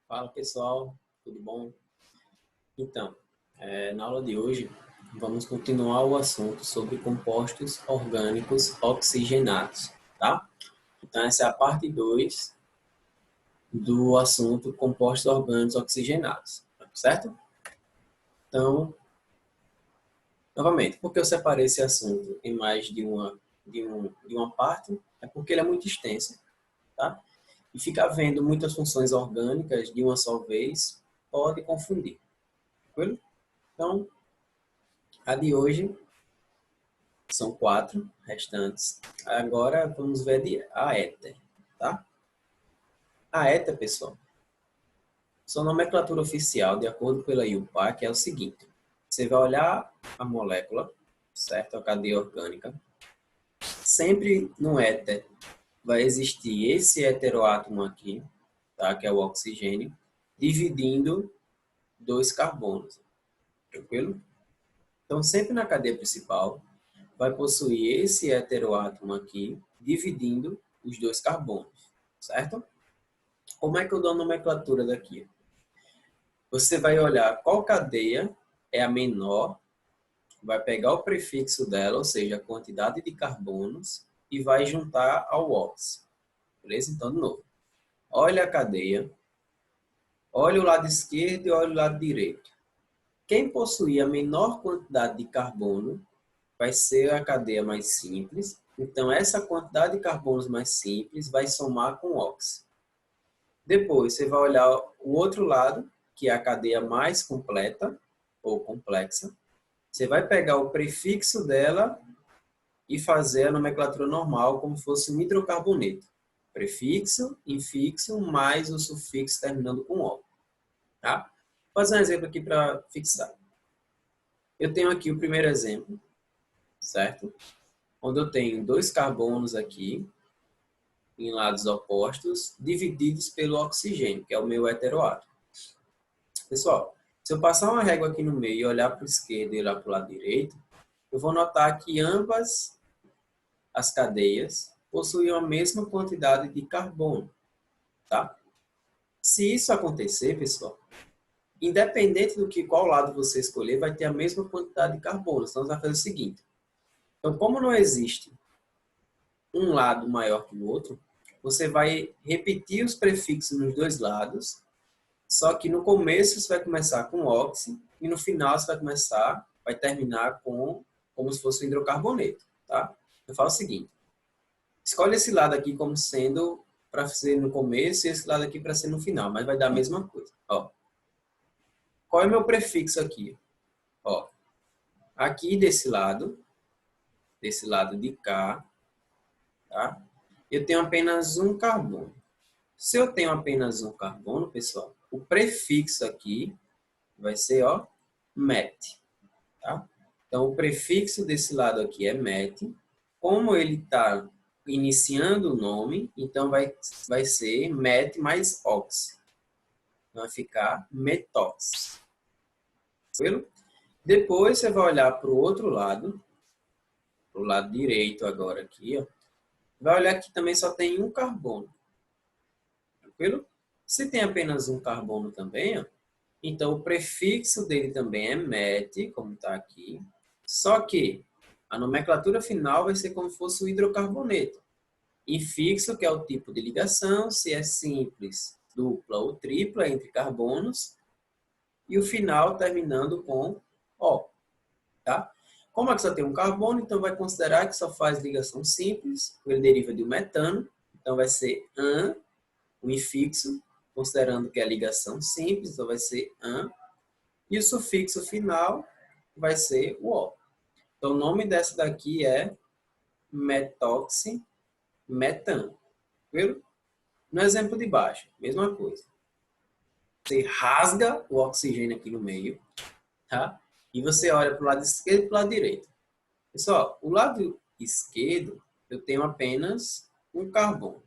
Fala pessoal, tudo bom? Então, na aula de hoje vamos continuar o assunto sobre compostos orgânicos oxigenados, tá? Então essa é a parte 2 do assunto compostos orgânicos oxigenados, certo? Então, novamente, por que eu separei esse assunto em mais de uma parte? É porque ele é muito extenso, tá? E ficar vendo muitas funções orgânicas de uma só vez pode confundir, tranquilo? Então, a de hoje são 4 restantes. Agora vamos ver a éter, tá? A éter, pessoal, sua nomenclatura oficial, de acordo pela IUPAC, é o seguinte. Você vai olhar a molécula, certo? A cadeia orgânica. Sempre no éter vai existir esse heteroátomo aqui, tá? Que é o oxigênio, dividindo 2 carbonos. Tranquilo? Então, sempre na cadeia principal, vai possuir esse heteroátomo aqui, dividindo os 2 carbonos, certo? Como é que eu dou a nomenclatura daqui? Você vai olhar qual cadeia é a menor, vai pegar o prefixo dela, ou seja, a quantidade de carbonos, e vai juntar ao ox. Beleza? Então, de novo. Olha a cadeia, olha o lado esquerdo e olha o lado direito. Quem possuir a menor quantidade de carbono vai ser a cadeia mais simples. Então, essa quantidade de carbonos mais simples vai somar com o ox. Depois, você vai olhar o outro lado, que é a cadeia mais completa, ou complexa. Você vai pegar o prefixo dela e fazer a nomenclatura normal, como fosse um hidrocarboneto. Prefixo, infixo, mais o sufixo terminando com O. Tá? Vou fazer um exemplo aqui para fixar. Eu tenho aqui o primeiro exemplo, certo? Onde eu tenho 2 carbonos aqui, em lados opostos, divididos pelo oxigênio, que é o meu heteroátomo. Pessoal, se eu passar uma régua aqui no meio e olhar para o esquerdo e olhar para o lado direito, eu vou notar que ambas as cadeias possuem a mesma quantidade de carbono, tá? Se isso acontecer, pessoal, independente do que qual lado você escolher, vai ter a mesma quantidade de carbono. Então, você vai fazer o seguinte. Então, como não existe um lado maior que o outro, você vai repetir os prefixos nos 2 lados, só que no começo você vai começar com oxi e no final você vai terminar com como se fosse um hidrocarboneto, tá? Eu falo o seguinte, escolhe esse lado aqui como sendo para ser no começo e esse lado aqui para ser no final, mas vai dar a mesma coisa. Ó. Qual é o meu prefixo aqui? Ó, aqui desse lado de cá, tá? Eu tenho apenas um carbono. Se eu tenho apenas um carbono, pessoal, o prefixo aqui vai ser, ó, met, tá? Então, o prefixo desse lado aqui é met. Como ele está iniciando o nome, então vai ser met mais ox. Vai ficar metox. Tranquilo? Depois, você vai olhar para o outro lado, para o lado direito agora aqui, ó. Vai olhar que também só tem um carbono. Tranquilo? Se tem apenas um carbono também, ó, então o prefixo dele também é met, como está aqui. Só que a nomenclatura final vai ser como se fosse o hidrocarboneto. Infixo, que é o tipo de ligação, se é simples, dupla ou tripla entre carbonos. E o final terminando com O. Tá? Como aqui só tem um carbono, então vai considerar que só faz ligação simples, ele deriva de um metano, então vai ser AN, o infixo, considerando que é a ligação simples, então vai ser AN, e o sufixo final vai ser o O. Então o nome dessa daqui é metoximetano. Viu? No exemplo de baixo, mesma coisa. Você rasga o oxigênio aqui no meio, tá? E você olha para o lado esquerdo e para o lado direito. Pessoal, o lado esquerdo eu tenho apenas um carbono.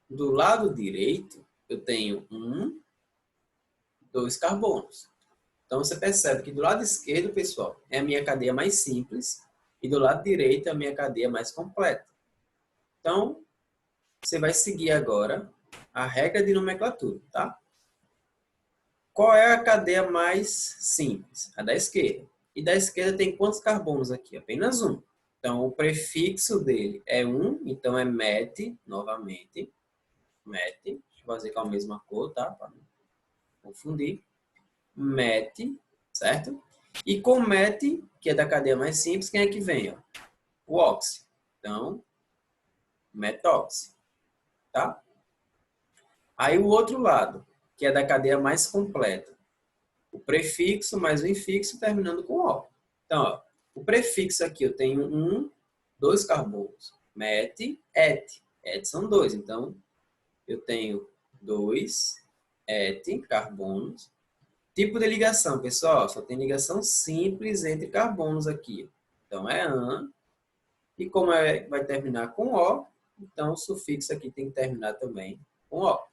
Do lado direito eu tenho 2 carbonos. Então você percebe que do lado esquerdo, pessoal, é a minha cadeia mais simples e do lado direito é a minha cadeia mais completa. Então, você vai seguir agora a regra de nomenclatura, tá? Qual é a cadeia mais simples? A da esquerda. E da esquerda tem quantos carbonos aqui? Apenas um. Então, o prefixo dele é 1, então é met, novamente. Met. Deixa eu fazer com a mesma cor, tá? Para não confundir. Met, certo? E com met, que é da cadeia mais simples, quem é que vem? Ó? O oxi. Então, metoxi, tá? Aí o outro lado, que é da cadeia mais completa. O prefixo mais o infixo terminando com O. Então, ó, o prefixo aqui eu tenho 1, 2 carbonos. Met, et. Et são 2. Então, eu tenho 2 et carbonos. Tipo de ligação, pessoal, só tem ligação simples entre carbonos aqui. Então, é AN. E como vai terminar com O, então o sufixo aqui tem que terminar também com O.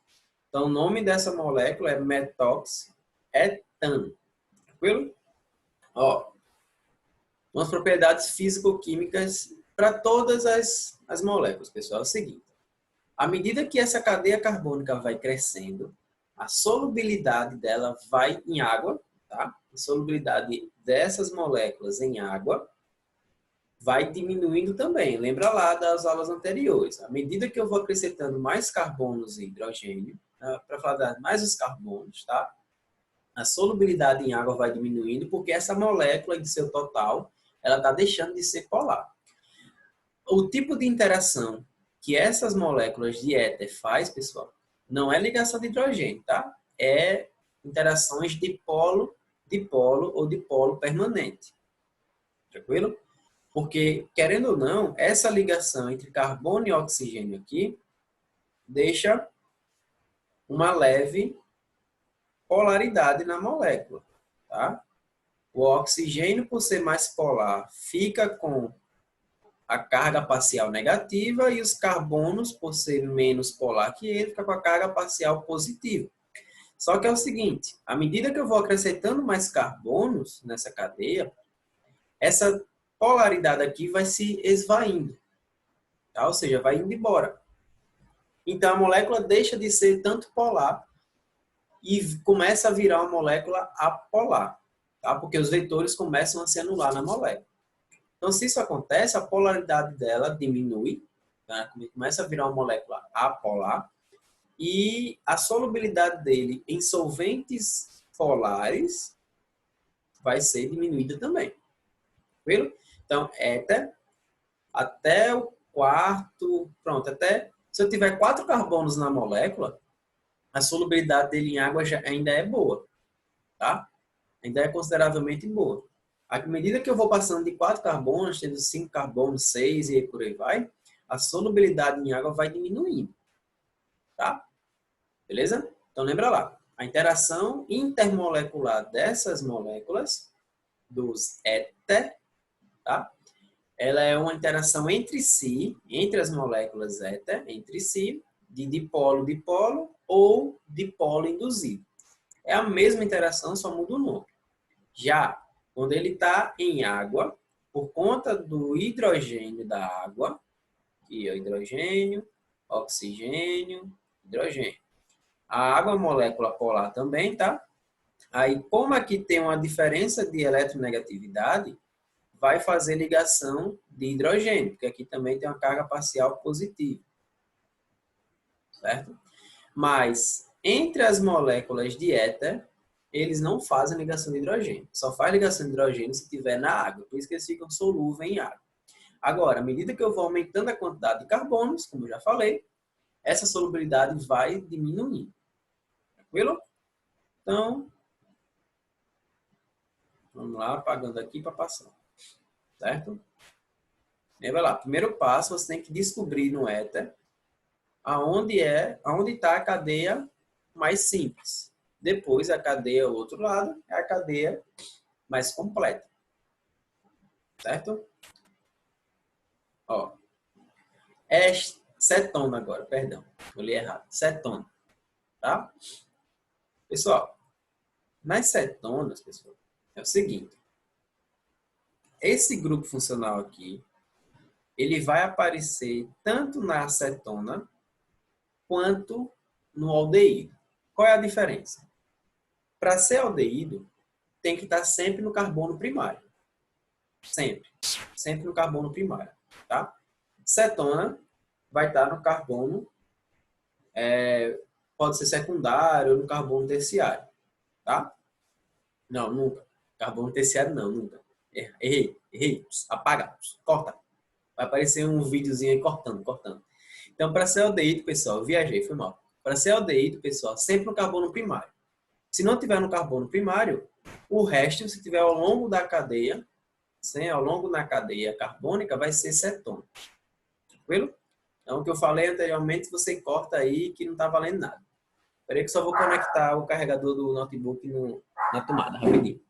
Então, o nome dessa molécula é metoxetano. Tranquilo? Ó, umas propriedades físico-químicas para todas as moléculas, pessoal. É o seguinte. À medida que essa cadeia carbônica vai crescendo, a solubilidade dela vai em água, tá? A solubilidade dessas moléculas em água vai diminuindo também. Lembra lá das aulas anteriores. À medida que eu vou acrescentando mais carbonos e hidrogênio, para falar mais os carbonos, tá? A solubilidade em água vai diminuindo porque essa molécula de seu total, ela está deixando de ser polar. O tipo de interação que essas moléculas de éter faz, pessoal, não é ligação de hidrogênio, tá? É interações de polo ou de polo permanente. Tranquilo? Porque, querendo ou não, essa ligação entre carbono e oxigênio aqui deixa uma leve polaridade na molécula, tá? O oxigênio, por ser mais polar, fica com a carga parcial negativa e os carbonos, por ser menos polar que ele, fica com a carga parcial positiva. Só que é o seguinte, à medida que eu vou acrescentando mais carbonos nessa cadeia, essa polaridade aqui vai se esvaindo, tá? Ou seja, vai indo embora. Então a molécula deixa de ser tanto polar e começa a virar uma molécula apolar, tá? Porque os vetores começam a se anular na molécula. Então, se isso acontece, a polaridade dela diminui, tá? Começa a virar uma molécula apolar e a solubilidade dele em solventes polares vai ser diminuída também. Tranquilo? Então, éter até o quarto, pronto, até se eu tiver 4 carbonos na molécula, a solubilidade dele em água ainda é boa, tá? Ainda é consideravelmente boa. À medida que eu vou passando de 4 carbonos, tendo 5 carbonos, 6 e por aí vai, a solubilidade em água vai diminuindo, tá? Beleza? Então lembra lá, a interação intermolecular dessas moléculas, dos éter, tá? Ela é uma interação entre si, entre as moléculas éter, entre si, de dipolo-dipolo ou dipolo induzido. É a mesma interação, só muda o nome. Já quando ele está em água, por conta do hidrogênio da água, que é hidrogênio, oxigênio, hidrogênio. A água é molécula polar também, tá? Aí, como aqui tem uma diferença de eletronegatividade, vai fazer ligação de hidrogênio, porque aqui também tem uma carga parcial positiva. Certo? Mas, entre as moléculas de éter, eles não fazem ligação de hidrogênio. Só faz ligação de hidrogênio se estiver na água. Por isso que eles ficam solúveis em água. Agora, à medida que eu vou aumentando a quantidade de carbonos, como eu já falei, essa solubilidade vai diminuindo. Tranquilo? Então, vamos lá, apagando aqui para passar. Certo? Lembra lá, primeiro passo, você tem que descobrir no éter aonde está a cadeia mais simples. Depois, a cadeia, o outro lado, é a cadeia mais completa. Certo? Ó, é cetona agora, perdão. Eu li errado. Cetona. Tá? Pessoal, nas cetonas, pessoal, é o seguinte. Esse grupo funcional aqui, ele vai aparecer tanto na acetona quanto no aldeído. Qual é a diferença? Para ser aldeído, tem que estar sempre no carbono primário. Sempre. Sempre no carbono primário. Tá? Cetona vai estar no carbono, pode ser secundário ou no carbono terciário. Tá? Não, nunca. Carbono terciário não, nunca. Errei. Apaga. Corta. Vai aparecer um videozinho aí cortando. Então, para ser aldeído, pessoal, eu viajei, foi mal. Para ser aldeído, pessoal, sempre no carbono primário. Se não tiver no carbono primário, o resto, se tiver ao longo da cadeia, ao longo da cadeia carbônica, vai ser cetona. Tranquilo? Então, o que eu falei anteriormente, você corta aí que não está valendo nada. Espera aí que só vou conectar o carregador do notebook na tomada, rapidinho.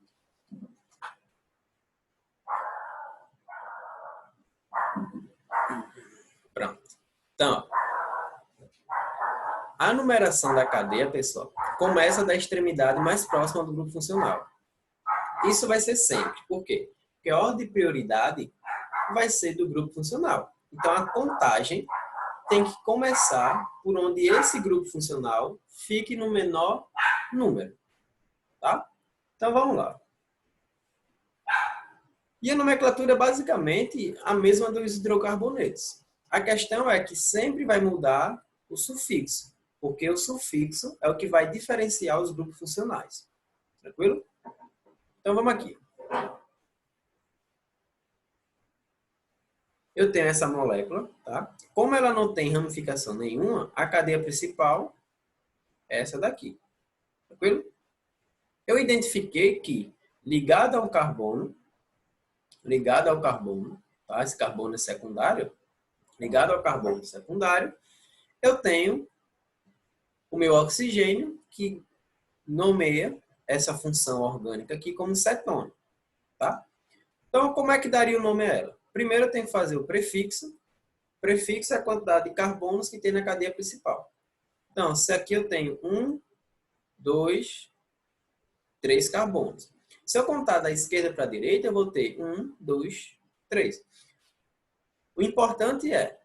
Pronto. Então, a numeração da cadeia, pessoal, começa da extremidade mais próxima do grupo funcional. Isso vai ser sempre. Por quê? Porque a ordem de prioridade vai ser do grupo funcional. Então, a contagem tem que começar por onde esse grupo funcional fique no menor número. Tá? Então, vamos lá. E a nomenclatura é basicamente a mesma dos hidrocarbonetos. A questão é que sempre vai mudar o sufixo, porque o sufixo é o que vai diferenciar os grupos funcionais. Tranquilo? Então, vamos aqui. Eu tenho essa molécula, tá? Como ela não tem ramificação nenhuma, a cadeia principal é essa daqui. Tranquilo? Eu identifiquei que, ligado ao carbono, tá? Esse carbono é secundário, ligado ao carbono secundário, eu tenho o meu oxigênio, que nomeia essa função orgânica aqui como cetona. Tá? Então, como é que daria o nome a ela? Primeiro, eu tenho que fazer o prefixo. Prefixo é a quantidade de carbonos que tem na cadeia principal. Então, se aqui eu tenho 1, 2, 3 carbonos. Se eu contar da esquerda para a direita, eu vou ter 1, 2, 3. O importante é,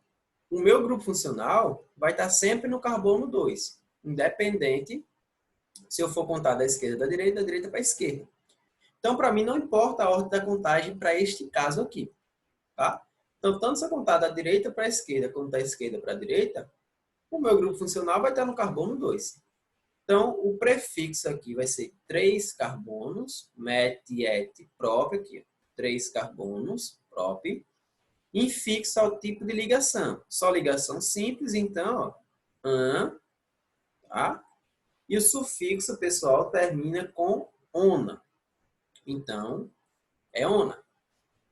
o meu grupo funcional vai estar sempre no carbono 2, independente se eu for contar da esquerda para a direita, da direita para a esquerda. Então, para mim, não importa a ordem da contagem para este caso aqui. Tá? Então, tanto se eu contar da direita para a esquerda, como da esquerda para a direita, o meu grupo funcional vai estar no carbono 2. Então, o prefixo aqui vai ser 3 carbonos, met, et, prop, aqui, 3 carbonos, prop, infixo ao tipo de ligação. Só ligação simples, então, ó, an, tá? E o sufixo, pessoal, termina com ona. Então, é ona.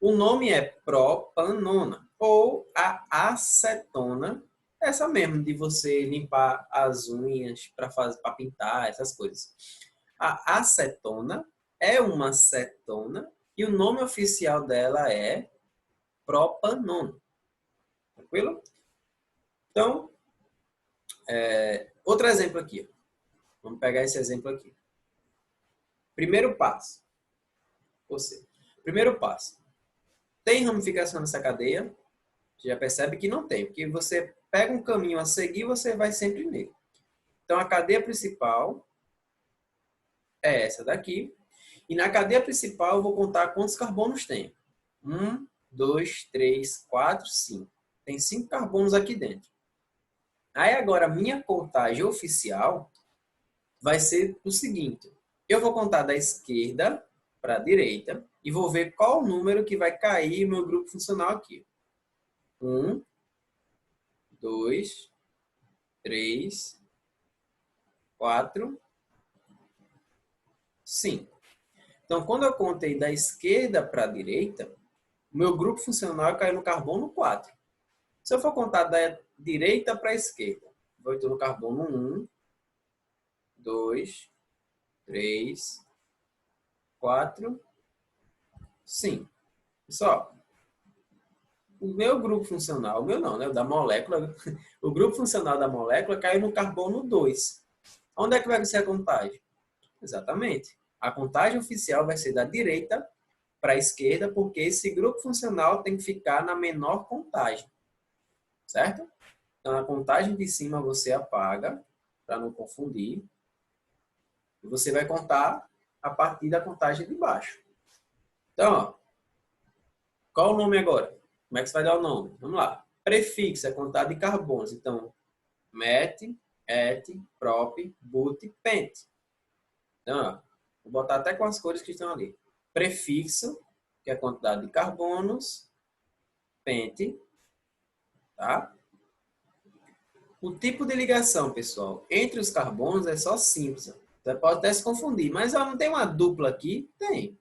O nome é propanona, ou a acetona, essa mesmo de você limpar as unhas para pintar, essas coisas. A acetona é uma cetona e o nome oficial dela é propanona. Tranquilo? Então, outro exemplo aqui. Vamos pegar esse exemplo aqui. Primeiro passo. Primeiro passo. Tem ramificação nessa cadeia? Você já percebe que não tem, porque você pega um caminho a seguir, você vai sempre nele. Então, a cadeia principal é essa daqui. E na cadeia principal, eu vou contar quantos carbonos tem. 1, 2, 3, 4, 5. Tem 5 carbonos aqui dentro. Aí, agora, a minha contagem oficial vai ser o seguinte. Eu vou contar da esquerda para a direita e vou ver qual o número que vai cair no meu grupo funcional aqui. 1, 2, 3, 4, 5. Então, quando eu contei da esquerda para a direita, o meu grupo funcional caiu no carbono 4. Se eu for contar da direita para a esquerda, vou estar no carbono 1, 2, 3, 4, 5. Pessoal, o meu grupo funcional, o meu não, né? O da molécula, o grupo funcional da molécula caiu no carbono 2. Onde é que vai ser a contagem? Exatamente. A contagem oficial vai ser da direita para a esquerda, porque esse grupo funcional tem que ficar na menor contagem. Certo? Então, a contagem de cima você apaga para não confundir. E você vai contar a partir da contagem de baixo. Então, ó, qual o nome agora? Como é que você vai dar o nome? Vamos lá. Prefixo é contar de carbonos. Então, met, et, prop, but, pent. Então, ó, vou botar até com as cores que estão ali. Prefixo, que é a quantidade de carbonos. Pent, tá? O tipo de ligação, pessoal, entre os carbonos é só simples. Você pode até se confundir, mas não tem uma dupla aqui? Tem.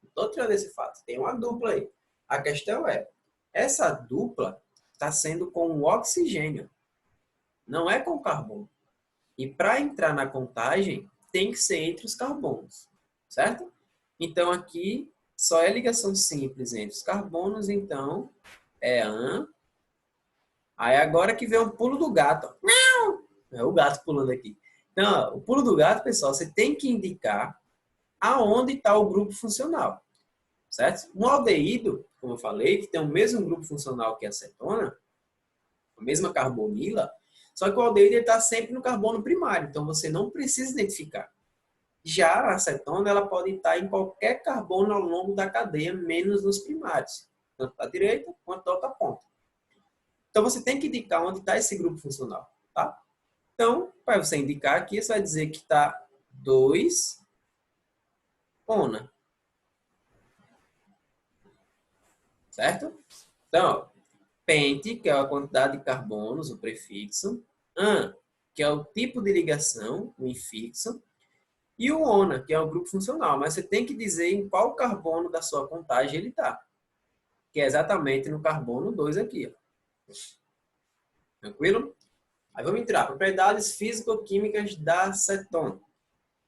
Estou tirando esse fato. Tem uma dupla aí. A questão é, essa dupla está sendo com o oxigênio, não é com o carbono. E para entrar na contagem, tem que ser entre os carbonos, certo? Então, aqui só é ligação simples entre os carbonos, então é AN. Aí agora que vem o pulo do gato. Não! É o gato pulando aqui. Então, o pulo do gato, pessoal, você tem que indicar aonde está o grupo funcional, certo? Um aldeído, como eu falei, que tem o mesmo grupo funcional que a acetona, a mesma carbonila, só que o aldeído está sempre no carbono primário, então você não precisa identificar. Já a acetona, ela pode estar em qualquer carbono ao longo da cadeia, menos nos primários, tanto da direita quanto da outra ponta. Então você tem que indicar onde está esse grupo funcional, tá? Então, para você indicar aqui, você vai dizer que está 2-ona. Certo? Então, pente, que é a quantidade de carbonos, o prefixo. An, que é o tipo de ligação, o infixo. E o ona, que é o grupo funcional. Mas você tem que dizer em qual carbono da sua contagem ele está. Que é exatamente no carbono 2 aqui. Ó. Tranquilo? Aí vamos entrar. Propriedades físico-químicas da cetona.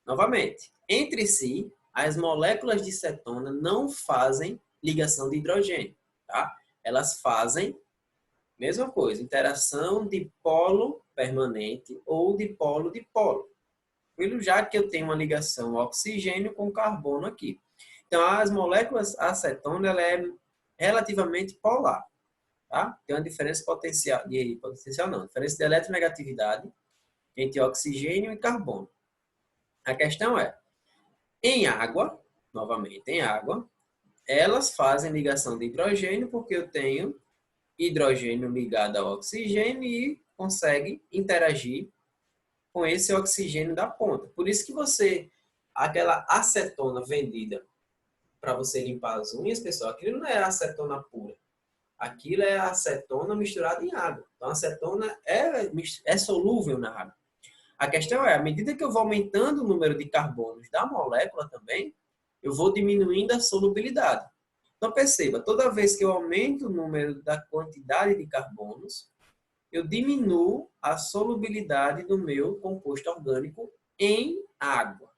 Novamente, entre si, as moléculas de cetona não fazem ligação de hidrogênio. Tá? Elas fazem, mesma coisa, interação de polo permanente ou de polo-dipolo. Já que eu tenho uma ligação oxigênio com carbono aqui. Então, as moléculas acetona ela é relativamente polar. Tá? Tem uma diferença potencial, diferença de eletronegatividade entre oxigênio e carbono. A questão é, em água, novamente em água, elas fazem ligação de hidrogênio porque eu tenho hidrogênio ligado ao oxigênio e consegue interagir com esse oxigênio da ponta. Por isso que aquela acetona vendida para você limpar as unhas, pessoal, aquilo não é acetona pura. Aquilo é acetona misturada em água. Então, a acetona é solúvel na água. A questão é, à medida que eu vou aumentando o número de carbonos da molécula também, eu vou diminuindo a solubilidade. Então, perceba, toda vez que eu aumento o número da quantidade de carbonos, eu diminuo a solubilidade do meu composto orgânico em água.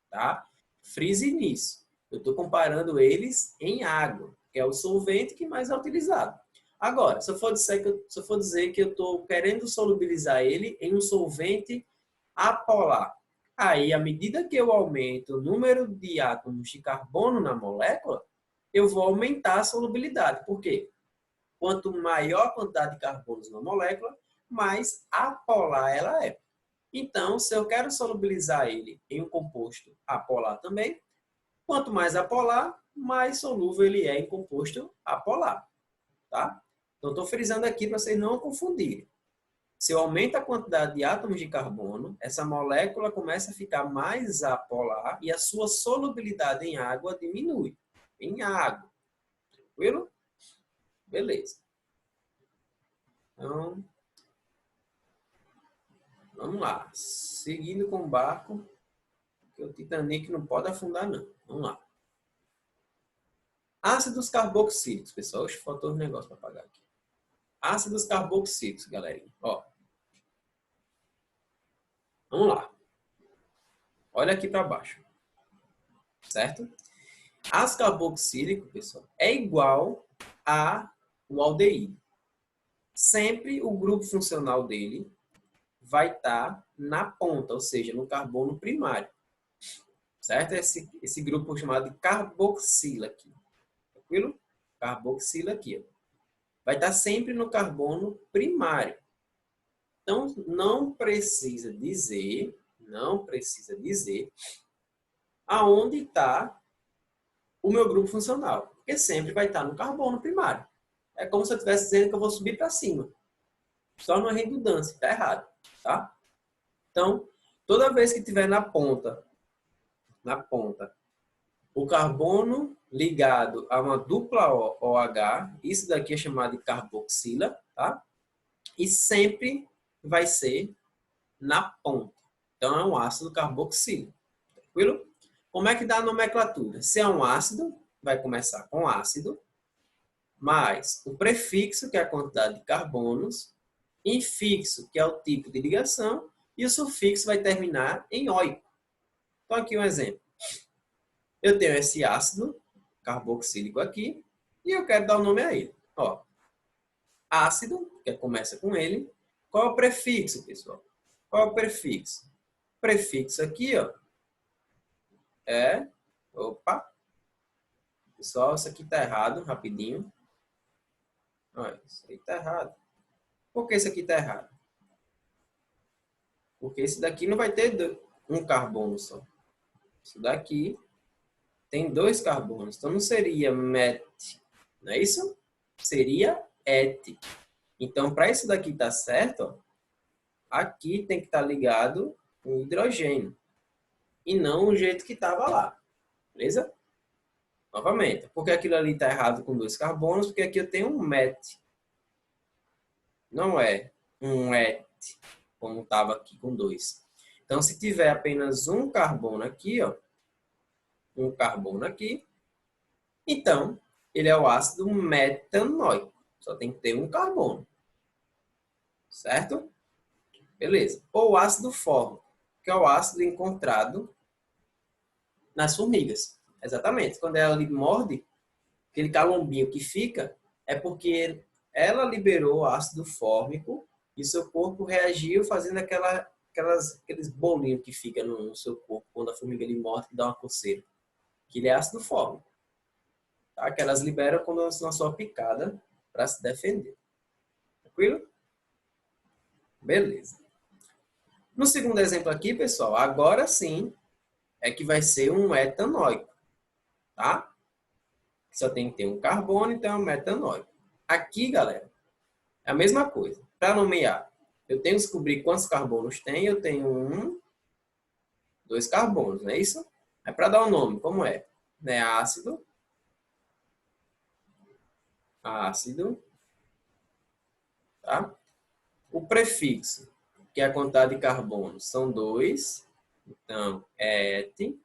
Tá? Frise nisso. Eu estou comparando eles em água, que é o solvente que mais é utilizado. Agora, se eu for dizer que eu estou querendo solubilizar ele em um solvente apolar, aí, à medida que eu aumento o número de átomos de carbono na molécula, eu vou aumentar a solubilidade. Por quê? Quanto maior a quantidade de carbonos na molécula, mais apolar ela é. Então, se eu quero solubilizar ele em um composto apolar também, quanto mais apolar, mais solúvel ele é em composto apolar. Tá? Então, estou frisando aqui para vocês não confundirem. Se eu aumento a quantidade de átomos de carbono, essa molécula começa a ficar mais apolar e a sua solubilidade em água diminui. Em água. Tranquilo? Beleza. Então, vamos lá. Seguindo com o barco, que o Titanic não pode afundar, não. Vamos lá. Ácidos carboxílicos, pessoal. Hoje faltou um negócio para apagar aqui. Ácidos carboxílicos, galerinha. Ó. Vamos lá. Olha aqui para baixo. Certo? Ácido carboxílico, pessoal, é igual ao aldeído. Sempre o grupo funcional dele vai estar na ponta, ou seja, no carbono primário. Certo? Esse grupo chamado de carboxila aqui. Tranquilo? Carboxila aqui. Ó. Vai estar sempre no carbono primário. Então, não precisa dizer aonde está o meu grupo funcional, porque sempre vai estar no carbono primário. É como se eu estivesse dizendo que eu vou subir para cima. Só uma redundância, está errado, tá? Então, toda vez que tiver na ponta, o carbono ligado a uma dupla OH, isso daqui é chamado de carboxila, tá? E sempre vai ser na ponta. Então, é um ácido carboxílico. Tranquilo? Como é que dá a nomenclatura? Se é um ácido, vai começar com ácido, mais o prefixo, que é a quantidade de carbonos, infixo, que é o tipo de ligação, e o sufixo vai terminar em oico. Então, aqui um exemplo. Eu tenho esse ácido carboxílico aqui, e eu quero dar o nome a ele. Ó, ácido, que começa com ele. Qual é o prefixo, pessoal? Qual é o prefixo? O prefixo aqui, ó, é... Opa! Pessoal, isso aqui tá errado, rapidinho. Olha, isso aí tá errado. Por que isso aqui tá errado? Porque esse daqui não vai ter um carbono só. Isso daqui tem 2 carbonos. Então não seria met, não é isso? Seria et. Então, para isso daqui estar certo, ó, aqui tem que estar ligado o hidrogênio. E não o jeito que estava lá. Beleza? Novamente, porque aquilo ali está errado com 2 carbonos, porque aqui eu tenho um met. Não é um et, como estava aqui com 2. Então, se tiver apenas um carbono aqui, ó, um carbono aqui, então ele é o ácido metanóico. Só tem que ter um carbono. Certo? Beleza. Ou ácido fórmico, que é o ácido encontrado nas formigas. Exatamente. Quando ela morde, aquele calombinho que fica, é porque ela liberou ácido fórmico e seu corpo reagiu fazendo aqueles bolinhos que fica no seu corpo quando a formiga lhe morde e dá uma coceira. Que ele é ácido fórmico. Tá? Que elas liberam quando elas estão na sua picada para se defender. Tranquilo? Beleza. No segundo exemplo aqui, pessoal, agora sim é que vai ser um etanóico. Tá? Só tem que ter um carbono, então é um metanóico. Aqui, galera, é a mesma coisa. Para nomear, eu tenho que descobrir quantos carbonos tem. Eu tenho 2 carbonos, não é isso? É para dar o nome, como é? Né? Ácido, tá? O prefixo, que é a quantidade de carbonos, são 2. Então, é et.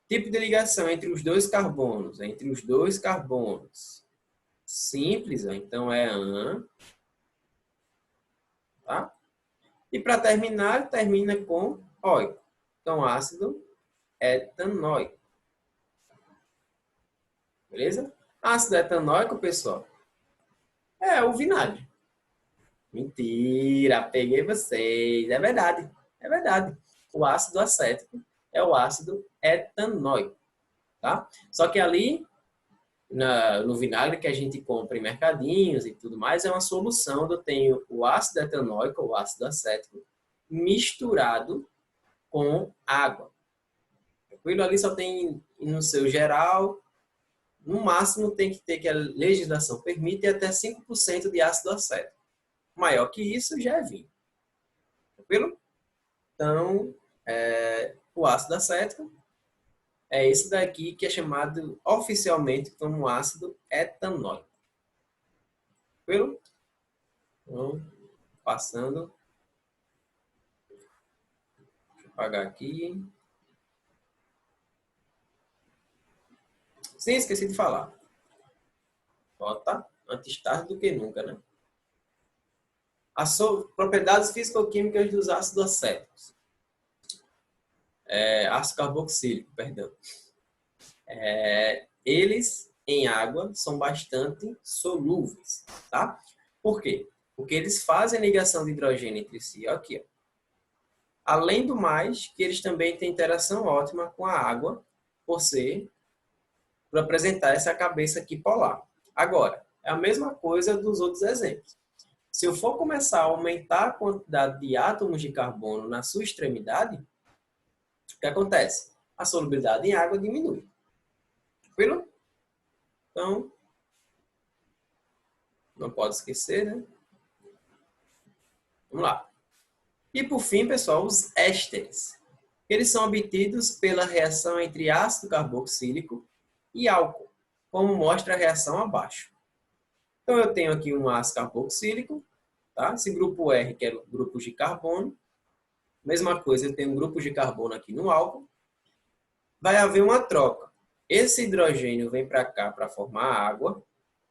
Tipo de ligação entre os 2 carbonos. Entre os 2 carbonos. Simples, ó. Então é an. Tá? E para terminar, termina com óico. Então, ácido etanóico. Beleza? Ácido etanóico, pessoal, é o vinagre. Mentira, peguei vocês. É verdade, é verdade. O ácido acético é o ácido etanóico, tá? Só que ali, no vinagre que a gente compra em mercadinhos e tudo mais, é uma solução onde eu tenho o ácido etanóico, o ácido acético, misturado com água. Tranquilo? Ali só tem no seu geral, no máximo tem que ter que a legislação permite até 5% de ácido acético. Maior que isso já é vinho. Tranquilo? Então, o ácido acético é esse daqui que é chamado oficialmente como ácido etanóico. Tranquilo? Então, passando. Deixa eu apagar aqui. Sim, esqueci de falar. Bota antes tarde do que nunca, né? As propriedades físico-químicas dos ácidos acéticos. Ácido carboxílico, perdão. Eles, em água, são bastante solúveis, tá? Por quê? Porque eles fazem ligação de hidrogênio entre si, aqui, ó. Além do mais, que eles também têm interação ótima com a água, por apresentar essa cabeça aqui polar. Agora, é a mesma coisa dos outros exemplos. Se eu for começar a aumentar a quantidade de átomos de carbono na sua extremidade, o que acontece? A solubilidade em água diminui. Tranquilo? Então, não pode esquecer, né? Vamos lá. E por fim, pessoal, os ésteres. Eles são obtidos pela reação entre ácido carboxílico e álcool, como mostra a reação abaixo. Então, eu tenho aqui um ácido carboxílico, tá? Esse grupo R, que é o grupo de carbono. Mesma coisa, eu tenho um grupo de carbono aqui no álcool. Vai haver uma troca. Esse hidrogênio vem para cá para formar água.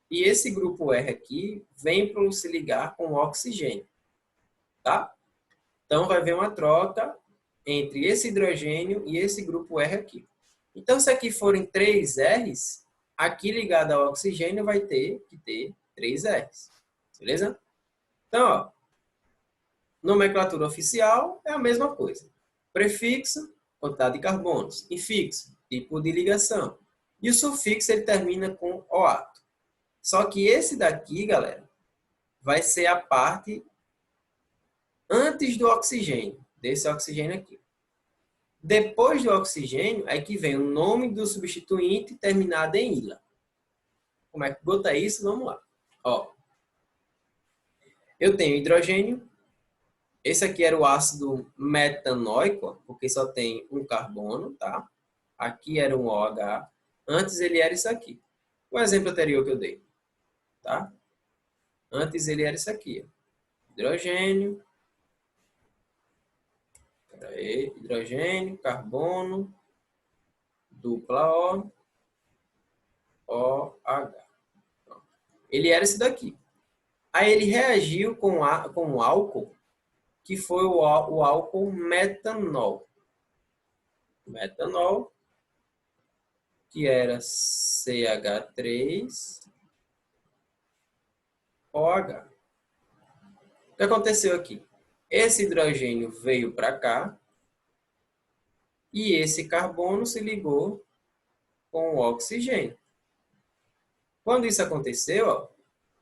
E esse grupo R aqui vem para se ligar com o oxigênio. Tá? Então, vai haver uma troca entre esse hidrogênio e esse grupo R aqui. Então, se aqui forem 3 R's, aqui ligado ao oxigênio vai ter que ter 3 R's. Beleza? Então, ó, nomenclatura oficial é a mesma coisa. Prefixo, quantidade de carbonos. Infixo, tipo de ligação. E o sufixo ele termina com oato. Só que esse daqui, galera, vai ser a parte antes do oxigênio, desse oxigênio aqui. Depois do oxigênio, é que vem o nome do substituinte terminado em ila. Como é que bota isso? Vamos lá. Ó, eu tenho hidrogênio. Esse aqui era o ácido metanóico, porque só tem um carbono, tá? Aqui era um OH. Antes ele era isso aqui. O exemplo anterior que eu dei, tá? Antes ele era isso aqui, ó. Hidrogênio. Peraí, hidrogênio, carbono, dupla O, OH. Ele era esse daqui. Aí ele reagiu com o álcool, que foi o álcool metanol. Metanol, que era CH3OH. O que aconteceu aqui? Esse hidrogênio veio para cá e esse carbono se ligou com o oxigênio. Quando isso aconteceu, ó,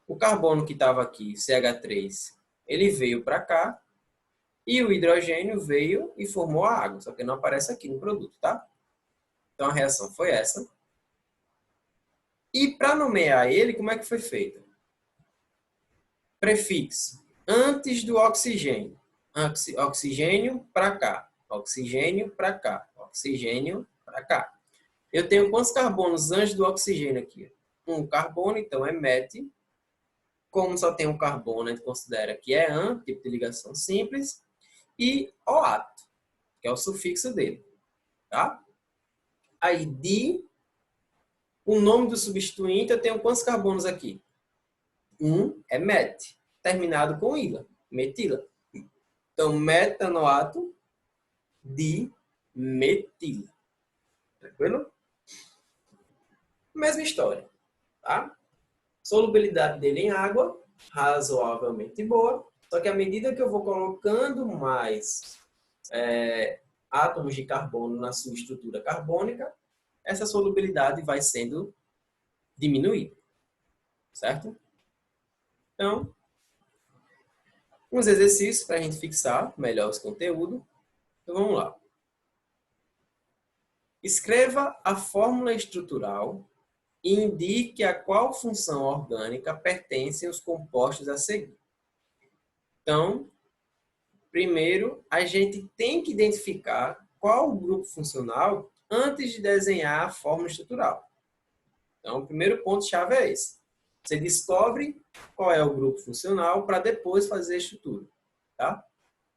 o carbono que estava aqui, CH3, ele veio para cá e o hidrogênio veio e formou a água, só que não aparece aqui no produto, tá? Então a reação foi essa. E para nomear ele, como é que foi feito? Prefixo. Antes do oxigênio. Oxigênio para cá. Oxigênio para cá. Oxigênio para cá. Eu tenho quantos carbonos antes do oxigênio aqui? Um carbono, então é met. Como só tem um carbono, a gente considera que é an, tipo de ligação simples. E oato, que é o sufixo dele. Tá? Aí, o nome do substituinte, eu tenho quantos carbonos aqui? Um é met, terminado com ila, metila. Então, metanoato de metila. Tranquilo? Mesma história, tá? Solubilidade dele em água, razoavelmente boa. Só que à medida que eu vou colocando mais átomos de carbono na sua estrutura carbônica, essa solubilidade vai sendo diminuída. Certo? Então, uns exercícios para a gente fixar melhor esse conteúdo. Então, vamos lá. Escreva a fórmula estrutural e indique a qual função orgânica pertencem os compostos a seguir. Então, primeiro, a gente tem que identificar qual o grupo funcional antes de desenhar a fórmula estrutural. Então, o primeiro ponto-chave é esse. Você descobre qual é o grupo funcional para depois fazer a estrutura. Tá?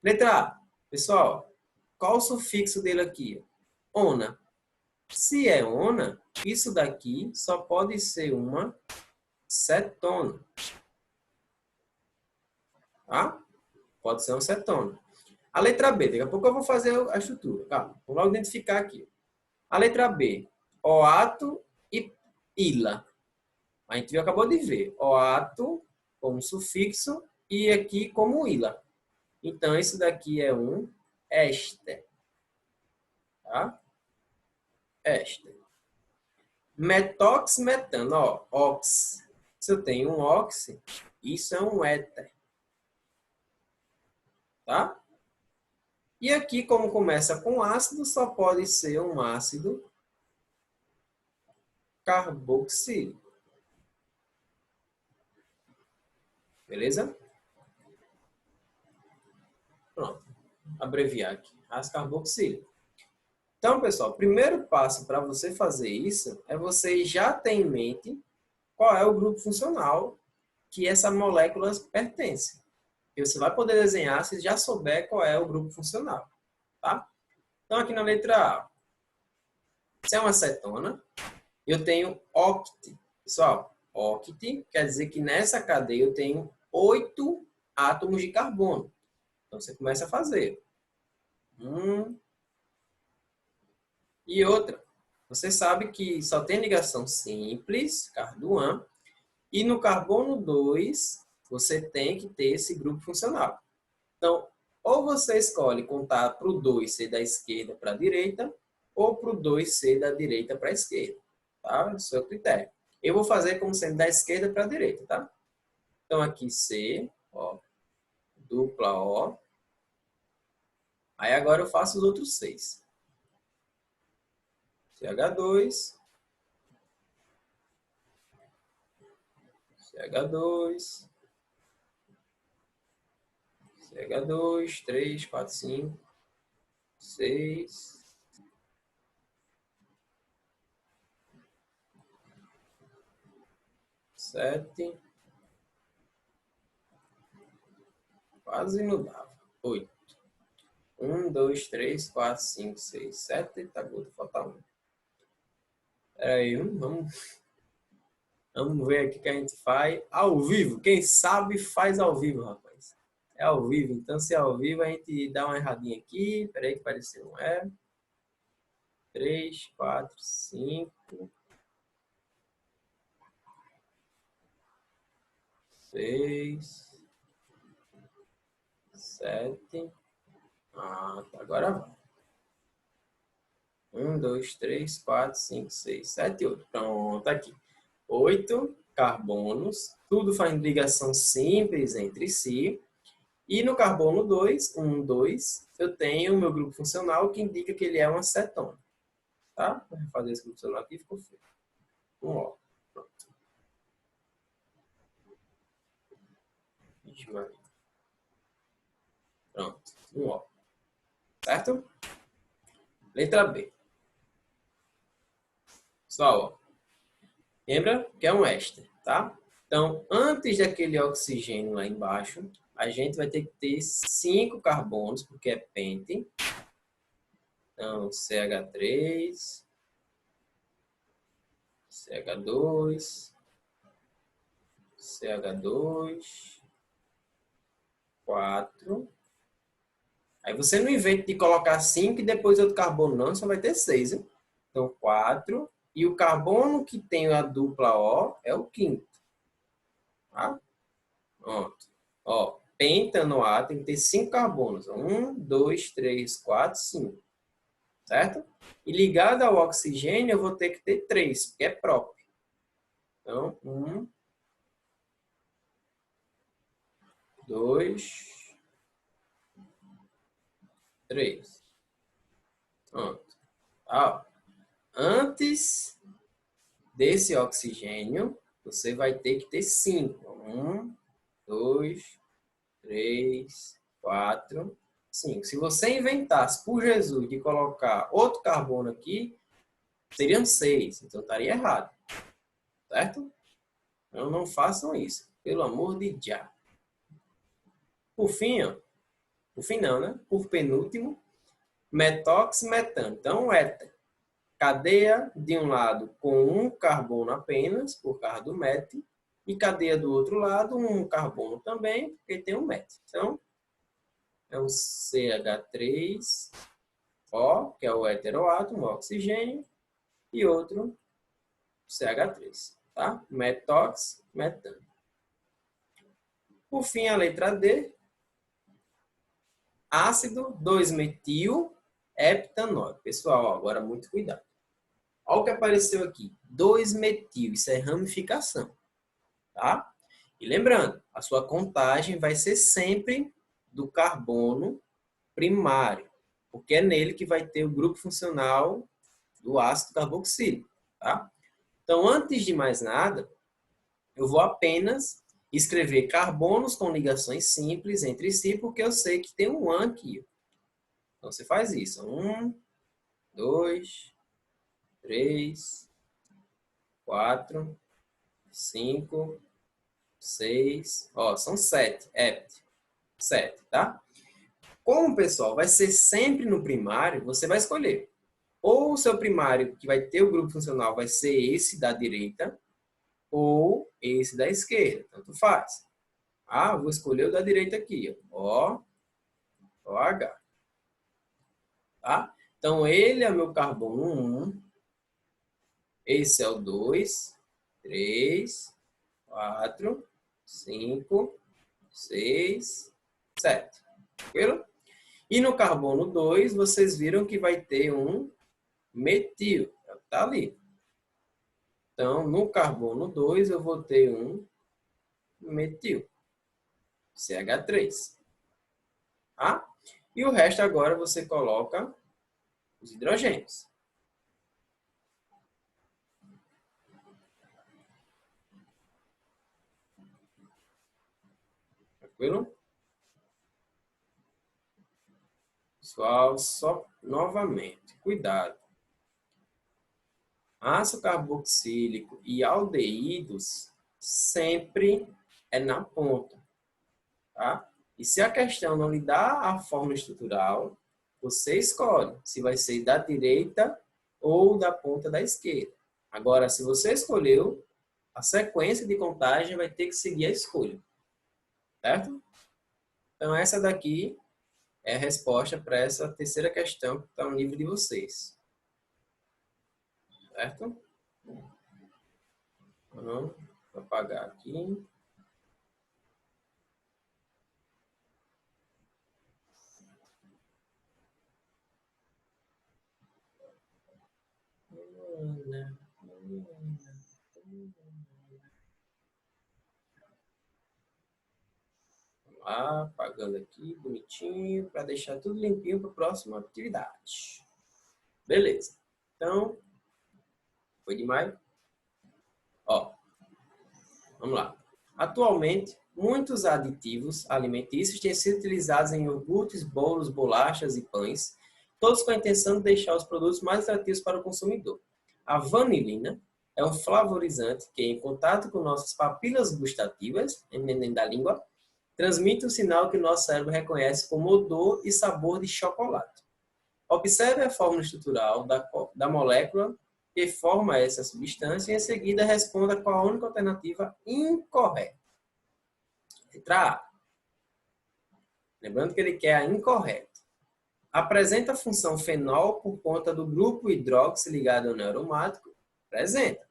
Letra A. Pessoal, qual o sufixo dele aqui? Ona. Se é ona, isso daqui só pode ser uma cetona. Tá? Pode ser uma cetona. A letra B, daqui a pouco eu vou fazer a estrutura. Calma, vamos logo identificar aqui. A letra B, oato e ila. A gente acabou de ver. Oato como sufixo e aqui como ila. Então, isso daqui é um éster. Tá? Éster. Metox, metano. Ó, ox. Se eu tenho um ox, isso é um éter. tá? E aqui, como começa com ácido, só pode ser um ácido carboxílico. Beleza? Pronto. Abreviar aqui. Ácido carboxílico. Então, pessoal, o primeiro passo para você fazer isso é você já ter em mente qual é o grupo funcional que essa molécula pertence. E você vai poder desenhar se já souber qual é o grupo funcional. Tá? Então, aqui na letra A, se é uma acetona, eu tenho oct. Pessoal, oct quer dizer que nessa cadeia eu tenho 8 átomos de carbono. Então, você começa a fazer. E outra. Você sabe que só tem ligação simples, carduan, e no carbono 2, você tem que ter esse grupo funcional. Então, ou você escolhe contar para o 2 ser da esquerda para a direita, ou para o 2 ser da direita para a esquerda. Tá? Esse é o critério. Eu vou fazer como sendo da esquerda para a direita, tá? Então, aqui C, ó, dupla O. Aí agora eu faço os outros 6. CH2, CH2, CH2, 3, 4, 5, 6, 7, quase não dava, 8. 1, 2, 3, 4, 5, 6, 7, tá bom, falta 1. Peraí, vamos ver aqui o que a gente faz ao vivo. Quem sabe faz ao vivo, rapaz. É ao vivo, então se é ao vivo a gente dá uma erradinha aqui. Peraí que pareceu um E. 3, 4, 5, 6, 7. Ah, tá, agora vai. 1, 2, 3, 4, 5, 6, 7, 8. Pronto, aqui. 8 carbonos, tudo faz ligação simples entre si. E no carbono 2, 1, 2, eu tenho o meu grupo funcional que indica que ele é uma acetona. Tá? Vou fazer esse grupo funcional aqui, ficou feio. O. Pronto. Pronto. O. Certo? Letra B. Pessoal, ó, lembra que é um éster, tá? Então, antes daquele oxigênio lá embaixo, a gente vai ter que ter 5 carbonos, porque é pente. Então, CH3, CH2, CH2, 4. Aí você não inventa de colocar 5 e depois outro carbono, não, só vai ter 6. Hein? Então, 4. E o carbono que tem a dupla O é o quinto. Tá? Pronto. Ó, penta no A tem que ter 5 carbonos. 1, 2, 3, 4, 5. Certo? E ligado ao oxigênio, eu vou ter que ter 3, porque é próprio. Então, 1, 2, 3. Pronto. Ó, antes desse oxigênio, você vai ter que ter 5. 1, 2, 3, 4, 5. Se você inventasse, por Jesus, de colocar outro carbono aqui, seriam 6. Então, estaria errado. Certo? Então, não façam isso. Pelo amor de Jah. Por fim, ó, por fim não, né? Por penúltimo, metoximetano. Então, éter. Cadeia de um lado com um carbono apenas, por causa do met, e cadeia do outro lado um carbono também, porque tem um met. Então, é um CH3, O, que é o heteroátomo, o oxigênio, e outro CH3, tá? Metox, metano. Por fim, a letra D, ácido 2-metil heptanol. Pessoal, agora muito cuidado. Olha o que apareceu aqui. 2-metil, isso é ramificação. Tá? E lembrando, a sua contagem vai ser sempre do carbono primário, porque é nele que vai ter o grupo funcional do ácido carboxílico, tá? Então, antes de mais nada, eu vou apenas escrever carbonos com ligações simples entre si, porque eu sei que tem um AN aqui. Então, você faz isso. 1, 2, 3, 4, 5, 6, ó, são 7, 7, tá? Como, pessoal, vai ser sempre no primário, você vai escolher. Ou o seu primário, que vai ter o grupo funcional, vai ser esse da direita, ou esse da esquerda, tanto faz. Ah, vou escolher o da direita aqui, ó, OH, tá? Então, ele é meu carbono 1, esse é o 2, 3, 4, 5, 6, 7. Tranquilo? E no carbono 2, vocês viram que vai ter um metil. Está ali. Então, no carbono 2, eu vou ter um metil. CH3. Tá? E o resto agora você coloca os hidrogênios. Tranquilo? Pessoal, só novamente, cuidado. Ácido carboxílico e aldeídos sempre é na ponta, tá? E se a questão não lhe dá a fórmula estrutural, você escolhe se vai ser da direita ou da ponta da esquerda. Agora, se você escolheu, a sequência de contagem vai ter que seguir a escolha, certo? Então, essa daqui é a resposta para essa terceira questão que está no livro de vocês. Certo? Vou apagar aqui. Vamos lá, apagando aqui, bonitinho, para deixar tudo limpinho para a próxima atividade. Beleza. Então, foi demais? Ó, vamos lá. Atualmente, muitos aditivos alimentícios têm sido utilizados em iogurtes, bolos, bolachas e pães, todos com a intenção de deixar os produtos mais atrativos para o consumidor. A vanilina é um flavorizante que, em contato com nossas papilas gustativas, da língua, transmite um sinal que o nosso cérebro reconhece como odor e sabor de chocolate. Observe a fórmula estrutural da molécula que forma essa substância e, em seguida, responda qual a única alternativa incorreta. Letra A. Lembrando que ele quer a incorreta. Apresenta a função fenol por conta do grupo hidroxi ligado ao anel aromático? Apresenta.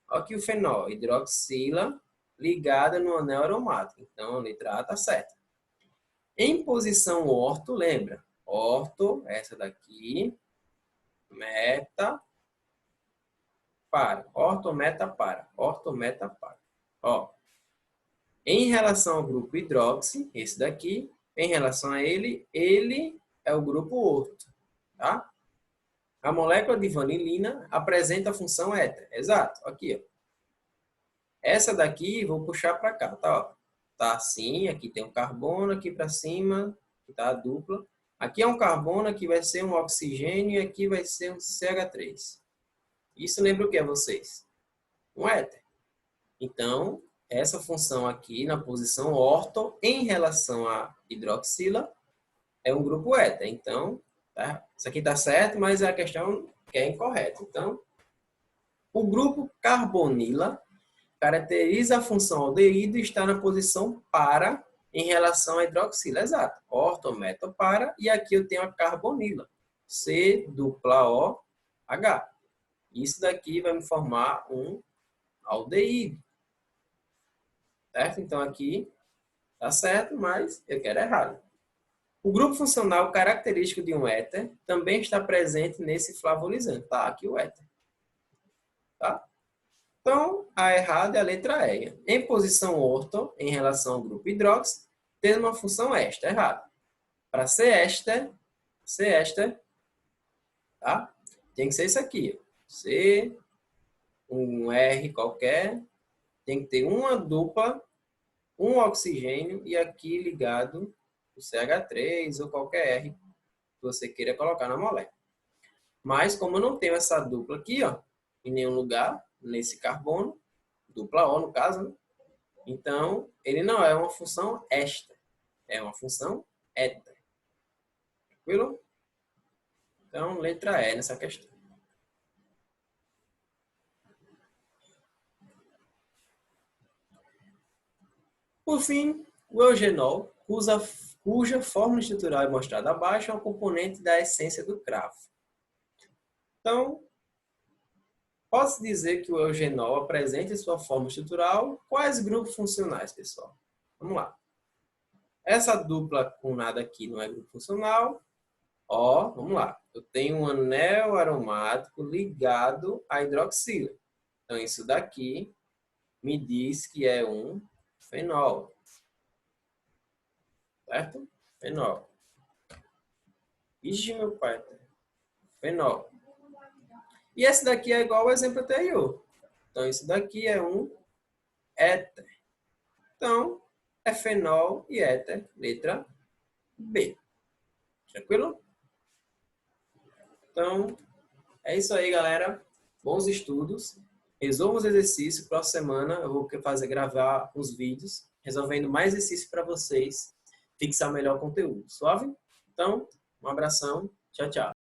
Olha aqui o fenol, hidroxila ligada no anel aromático. Então, a letra A está certa. Em posição orto, lembra? Orto, essa daqui, meta, para. Ortometa, para. Ortometa, para. Ó. Em relação ao grupo hidroxi, esse daqui, em relação a ele é o grupo orto, tá? A molécula de vanilina apresenta a função éter. Exato, aqui, ó. Essa daqui, vou puxar para cá, tá? Ó. Tá assim, aqui tem um carbono, aqui para cima, tá? Dupla. Aqui é um carbono, aqui vai ser um oxigênio e aqui vai ser um CH3. Isso lembra o que a vocês? Um éter. Então, essa função aqui na posição orto em relação à hidroxila é um grupo éter. Então, tá? Isso aqui está certo, mas a questão é incorreta. Então, o grupo carbonila caracteriza a função aldeído e está na posição para em relação à hidroxila. Exato. Orto, meto, para. E aqui eu tenho a carbonila. C dupla O H. Isso daqui vai me formar um aldeído. Certo? Então aqui tá certo, mas eu quero errado. O grupo funcional característico de um éter também está presente nesse flavorizante. Tá aqui o éter. Tá? Então, a errada é a letra E. Em posição orto, em relação ao grupo hidroxi, tendo uma função éster, errado. Para ser éster, tá? Tem que ser isso aqui. C, um R qualquer, tem que ter uma dupla, um oxigênio e aqui ligado o CH3 ou qualquer R que você queira colocar na molécula. Mas como eu não tenho essa dupla aqui, ó, em nenhum lugar, nesse carbono, dupla O no caso, né? Então ele não é uma função éster, é uma função éter. Tranquilo? Então, letra E nessa questão. Por fim, o eugenol, cuja fórmula estrutural é mostrada abaixo, é um componente da essência do cravo. Então, posso dizer que o eugenol apresenta em sua fórmula estrutural quais grupos funcionais, pessoal? Vamos lá. Essa dupla com nada aqui não é grupo funcional. Ó, vamos lá. Eu tenho um anel aromático ligado à hidroxila. Então, isso daqui me diz que é um fenol. Certo? Fenol. Ixi, meu pai. Fenol. E esse daqui é igual ao exemplo anterior. Então, isso daqui é um éter. Então, é fenol e éter. Letra B. Tranquilo? Então, é isso aí, galera. Bons estudos. Resolvam os exercícios. Próxima semana eu vou gravar uns vídeos resolvendo mais exercícios para vocês fixar melhor o conteúdo. Suave? Então, um abração. Tchau, tchau.